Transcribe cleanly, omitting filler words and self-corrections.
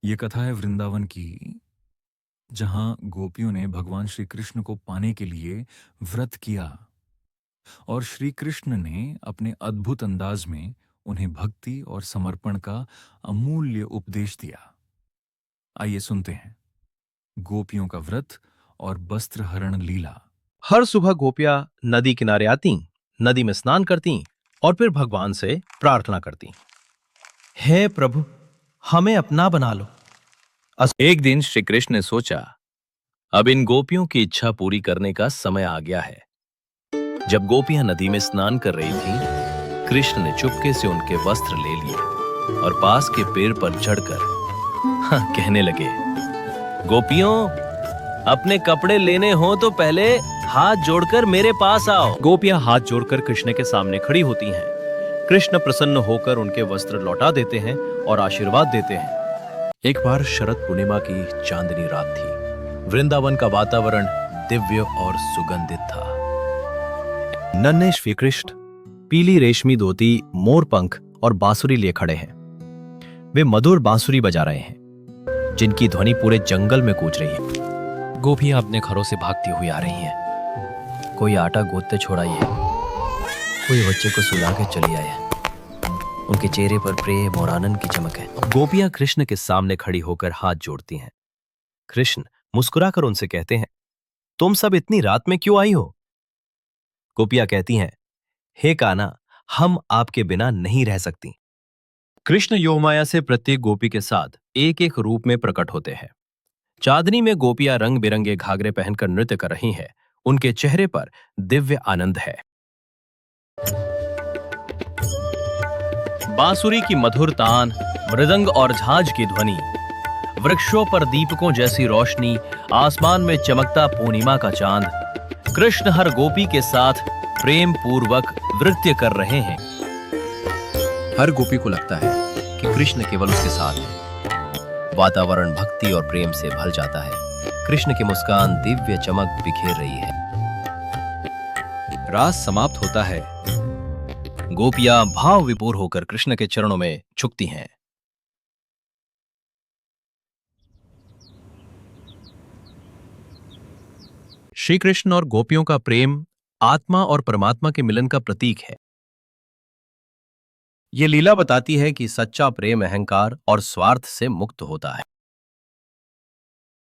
ये कथा है वृंदावन की, जहां गोपियों ने भगवान श्री कृष्ण को पाने के लिए व्रत किया और श्री कृष्ण ने अपने अद्भुत अंदाज में उन्हें भक्ति और समर्पण का अमूल्य उपदेश दिया। आइए सुनते हैं गोपियों का व्रत और वस्त्र हरण लीला। हर सुबह गोपियां नदी किनारे आती, नदी में स्नान करती और फिर भगवान से प्रार्थना करती, हे प्रभु, हमें अपना बना लो। एक दिन श्री कृष्ण ने सोचा, अब इन गोपियों की इच्छा पूरी करने का समय आ गया है। जब गोपियां नदी में स्नान कर रही थीं, कृष्ण ने चुपके से उनके वस्त्र ले लिए और पास के पेड़ पर चढ़कर कहने लगे, गोपियों, अपने कपड़े लेने हो तो पहले हाथ जोड़कर मेरे पास आओ। गोपियां हाथ जोड़कर कृष्ण के सामने खड़ी होती हैं। कृष्ण प्रसन्न होकर उनके वस्त्र लौटा देते हैं और आशीर्वाद देते हैं। एक बार शरद पूर्णिमा की चांदनी रात थी। वृंदावन का वातावरण दिव्य और सुगंधित था। नन्हे श्री कृष्ण पीली रेशमी धोती, मोरपंख और बांसुरी लिए खड़े हैं। वे मधुर बांसुरी बजा रहे हैं, जिनकी ध्वनि पूरे जंगल में गूंज रही है। गोपियां अपने घरों से भागती हुई आ रही हैं। कोई आटा गूंथते छोड़ आई है, कोई बच्चे को सुला के चली आई है। उनके चेहरे पर प्रेम और आनंद की चमक है। गोपियां कृष्ण के सामने खड़ी होकर हाथ जोड़ती हैं। कृष्ण मुस्कुराकर उनसे कहते हैं, तुम सब इतनी रात में क्यों आई हो? गोपियां कहती हैं, हे कान्हा, हम आपके बिना नहीं रह सकती। कृष्ण योगमाया से प्रत्येक गोपी के साथ एक एक रूप में प्रकट होते हैं। चांदनी में गोपियां रंग बिरंगे घाघरे पहनकर नृत्य कर रही हैं। उनके चेहरे पर दिव्य आनंद है। बांसुरी की मधुर तान, मृदंग और झांझ की ध्वनि, वृक्षों पर दीपकों जैसी रोशनी, आसमान में चमकता पूर्णिमा का चांद। कृष्ण हर गोपी के साथ प्रेम पूर्वक नृत्य कर रहे हैं। हर गोपी को लगता है कि कृष्ण केवल उसके साथ है। वातावरण भक्ति और प्रेम से भर जाता है। कृष्ण की मुस्कान दिव्य चमक बिखेर रही है। रास समाप्त होता है। गोपियां भाव विभोर होकर कृष्ण के चरणों में झुकती हैं। श्री कृष्ण और गोपियों का प्रेम आत्मा और परमात्मा के मिलन का प्रतीक है। यह लीला बताती है कि सच्चा प्रेम अहंकार और स्वार्थ से मुक्त होता है।